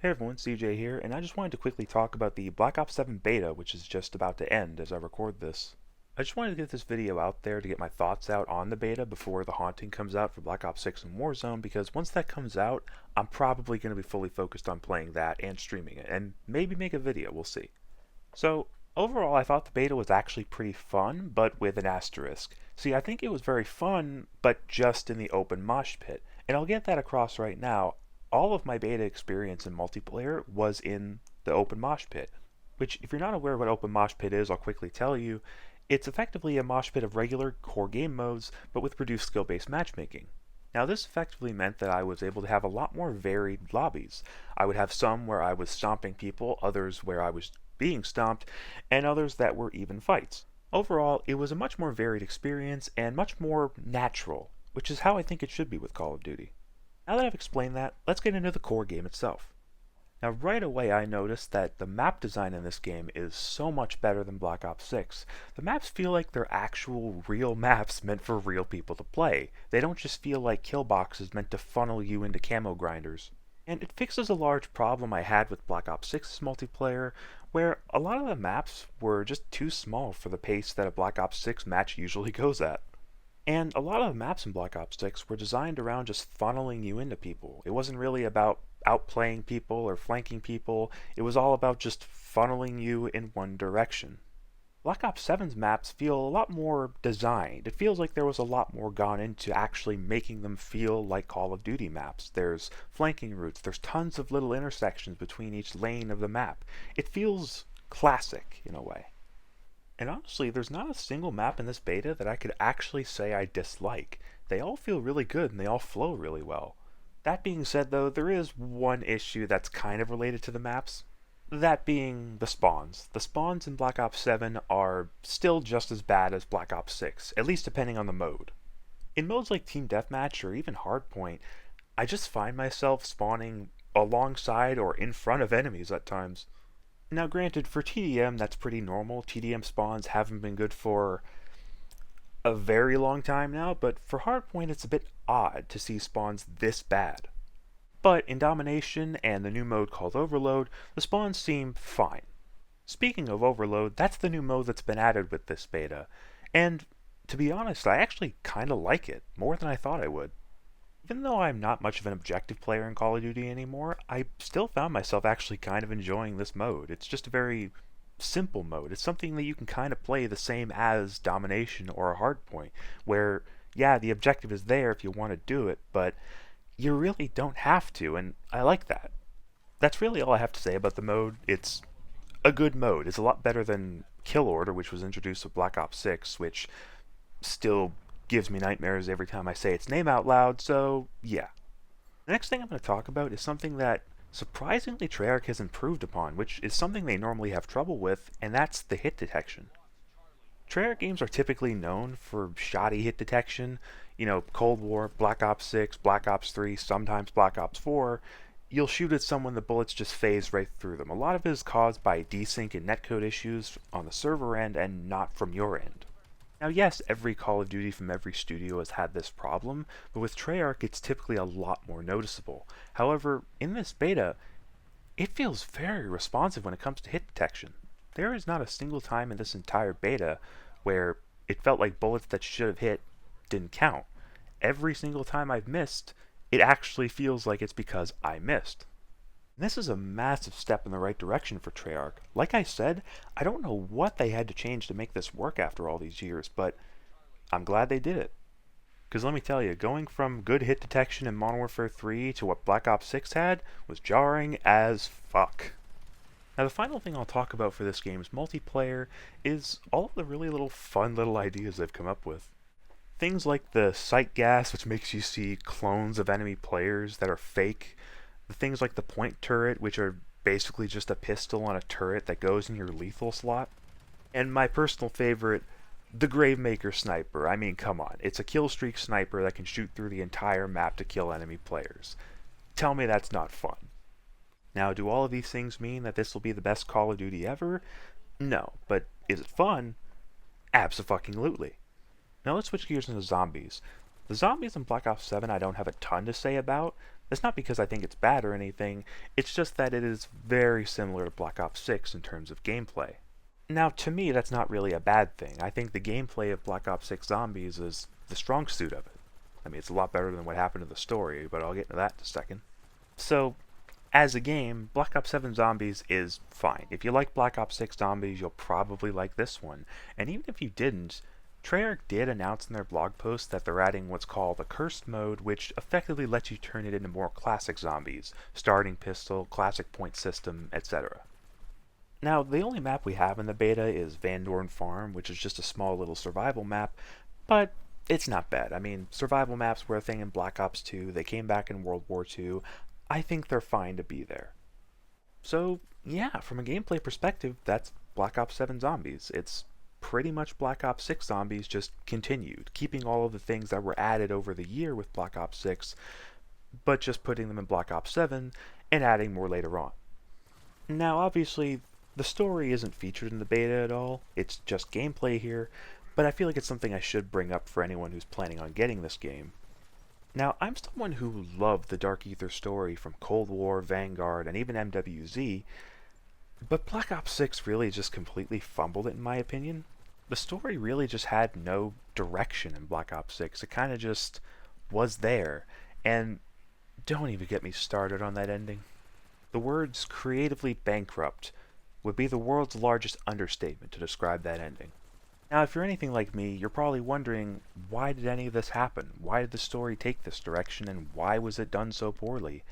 Hey everyone, CJ here, and I just wanted to quickly talk about the Black Ops 7 beta, which is just about to end as I record this. I just wanted to get this video out there to get my thoughts out on the beta before The Haunting comes out for Black Ops 6 and Warzone, because once that comes out, I'm probably going to be fully focused on playing that and streaming it, and maybe make a video, we'll see. So, overall, I thought the beta was actually pretty fun, but with an asterisk. See, I think it was very fun, but just in the open mosh pit. And I'll get that across right now. All of my beta experience in multiplayer was in the open mosh pit. Which, if you're not aware of what open mosh pit is, I'll quickly tell you. It's effectively a mosh pit of regular core game modes, but with reduced skill-based matchmaking. Now, this effectively meant that I was able to have a lot more varied lobbies. I would have some where I was stomping people, others where I was being stomped, and others that were even fights. Overall, it was a much more varied experience and much more natural, which is how I think it should be with Call of Duty. Now that I've explained that, let's get into the core game itself. Now right away I noticed that the map design in this game is so much better than Black Ops 6. The maps feel like they're actual real maps meant for real people to play. They don't just feel like kill boxes meant to funnel you into camo grinders. And it fixes a large problem I had with Black Ops 6's multiplayer, where a lot of the maps were just too small for the pace that a Black Ops 6 match usually goes at. And a lot of the maps in Black Ops 6 were designed around just funneling you into people. It wasn't really about outplaying people or flanking people, it was all about just funneling you in one direction. Black Ops 7's maps feel a lot more designed. It feels like there was a lot more gone into actually making them feel like Call of Duty maps. There's flanking routes, there's tons of little intersections between each lane of the map. It feels classic in a way. And honestly, there's not a single map in this beta that I could actually say I dislike. They all feel really good and they all flow really well. That being said though, there is one issue that's kind of related to the maps. That being the spawns. The spawns in Black Ops 7 are still just as bad as Black Ops 6, at least depending on the mode. In modes like Team Deathmatch or even Hardpoint, I just find myself spawning alongside or in front of enemies at times. Now granted, for TDM that's pretty normal. TDM spawns haven't been good for a very long time now, but for Hardpoint it's a bit odd to see spawns this bad. But in Domination and the new mode called Overload, the spawns seem fine. Speaking of Overload, that's the new mode that's been added with this beta, and to be honest, I actually kinda like it, more than I thought I would. Even though I'm not much of an objective player in Call of Duty anymore, I still found myself actually kind of enjoying this mode. It's just a very simple mode. It's something that you can kind of play the same as Domination or a Hardpoint, where, yeah, the objective is there if you want to do it, but you really don't have to, and I like that. That's really all I have to say about the mode. It's a good mode. It's a lot better than Kill Order, which was introduced with Black Ops 6, which still gives me nightmares every time I say its name out loud, so yeah. The next thing I'm going to talk about is something that surprisingly Treyarch has improved upon, which is something they normally have trouble with, and that's the hit detection. Treyarch games are typically known for shoddy hit detection. You know, Cold War, Black Ops 6, Black Ops 3, sometimes Black Ops 4. You'll shoot at someone, the bullets just phase right through them. A lot of it is caused by desync and netcode issues on the server end and not from your end. Now, yes, every Call of Duty from every studio has had this problem, but with Treyarch it's typically a lot more noticeable. However, in this beta, it feels very responsive when it comes to hit detection. There is not a single time in this entire beta where it felt like bullets that should have hit didn't count. Every single time I've missed, it actually feels like it's because I missed. And this is a massive step in the right direction for Treyarch. Like I said, I don't know what they had to change to make this work after all these years, but I'm glad they did it. Because let me tell you, going from good hit detection in Modern Warfare 3 to what Black Ops 6 had was jarring as fuck. Now the final thing I'll talk about for this game's multiplayer is all of the really fun little ideas they've come up with. Things like the sight gas, which makes you see clones of enemy players that are fake. The things like the point turret, which are basically just a pistol on a turret that goes in your lethal slot. And my personal favorite, the Gravemaker sniper. I mean, come on. It's a kill streak sniper that can shoot through the entire map to kill enemy players. Tell me that's not fun. Now, do all of these things mean that this will be the best Call of Duty ever? No, but is it fun? Abso-fucking-lutely. Now let's switch gears into zombies. The zombies in Black Ops 7 I don't have a ton to say about, It's not because I think it's bad or anything, it's just that it is very similar to Black Ops 6 in terms of gameplay. Now, to me, that's not really a bad thing. I think the gameplay of Black Ops 6 Zombies is the strong suit of it. I mean, it's a lot better than what happened to the story, but I'll get into that in a second. So, as a game, Black Ops 7 Zombies is fine. If you like Black Ops 6 Zombies, you'll probably like this one. And even if you didn't, Treyarch did announce in their blog post that they're adding what's called a cursed mode, which effectively lets you turn it into more classic zombies, starting pistol, classic point system, etc. Now, the only map we have in the beta is Van Dorn Farm, which is just a small little survival map, but it's not bad. I mean, survival maps were a thing in Black Ops 2, they came back in World War II. I think they're fine to be there. So, yeah, from a gameplay perspective, that's Black Ops 7 Zombies. It's pretty much Black Ops 6 Zombies just continued, keeping all of the things that were added over the year with Black Ops 6, but just putting them in Black Ops 7 and adding more later on. Now, obviously, the story isn't featured in the beta at all, it's just gameplay here, but I feel like it's something I should bring up for anyone who's planning on getting this game. Now, I'm someone who loved the Dark Ether story from Cold War, Vanguard, and even MWZ, but Black Ops 6 really just completely fumbled it in my opinion. The story really just had no direction in Black Ops 6, it kinda just was there, and don't even get me started on that ending. The words creatively bankrupt would be the world's largest understatement to describe that ending. Now, if you're anything like me, you're probably wondering, why did any of this happen? Why did the story take this direction, and why was it done so poorly?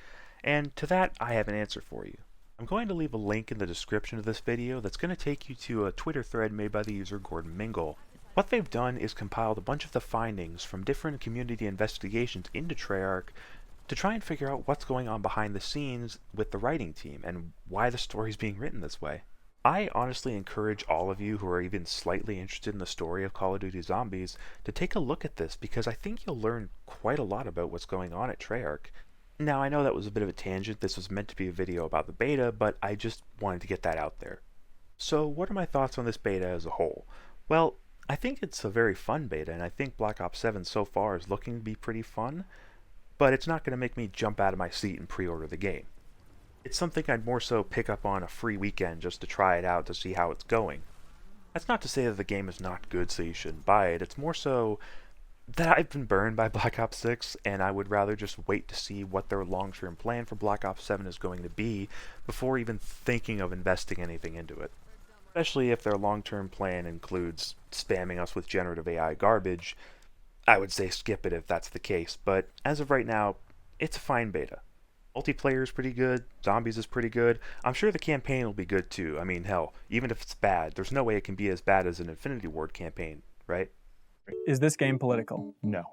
And to that, I have an answer for you. I'm going to leave a link in the description of this video that's going to take you to a Twitter thread made by the user Gordon Mingle. What they've done is compiled a bunch of the findings from different community investigations into Treyarch to try and figure out what's going on behind the scenes with the writing team and why the story's being written this way. I honestly encourage all of you who are even slightly interested in the story of Call of Duty Zombies to take a look at this because I think you'll learn quite a lot about what's going on at Treyarch. Now, I know that was a bit of a tangent, this was meant to be a video about the beta, but I just wanted to get that out there. So, what are my thoughts on this beta as a whole? Well, I think it's a very fun beta, and I think Black Ops 7 so far is looking to be pretty fun, but it's not going to make me jump out of my seat and pre-order the game. It's something I'd more so pick up on a free weekend just to try it out to see how it's going. That's not to say that the game is not good so you shouldn't buy it, it's more so that I've been burned by Black Ops 6 and I would rather just wait to see what their long-term plan for Black Ops 7 is going to be before even thinking of investing anything into it. Especially if their long-term plan includes spamming us with generative AI garbage, I would say skip it if that's the case, but as of right now, it's a fine beta. Multiplayer is pretty good, Zombies is pretty good, I'm sure the campaign will be good too. I mean, hell, even if it's bad, there's no way it can be as bad as an Infinity Ward campaign, right? Is this game political? No.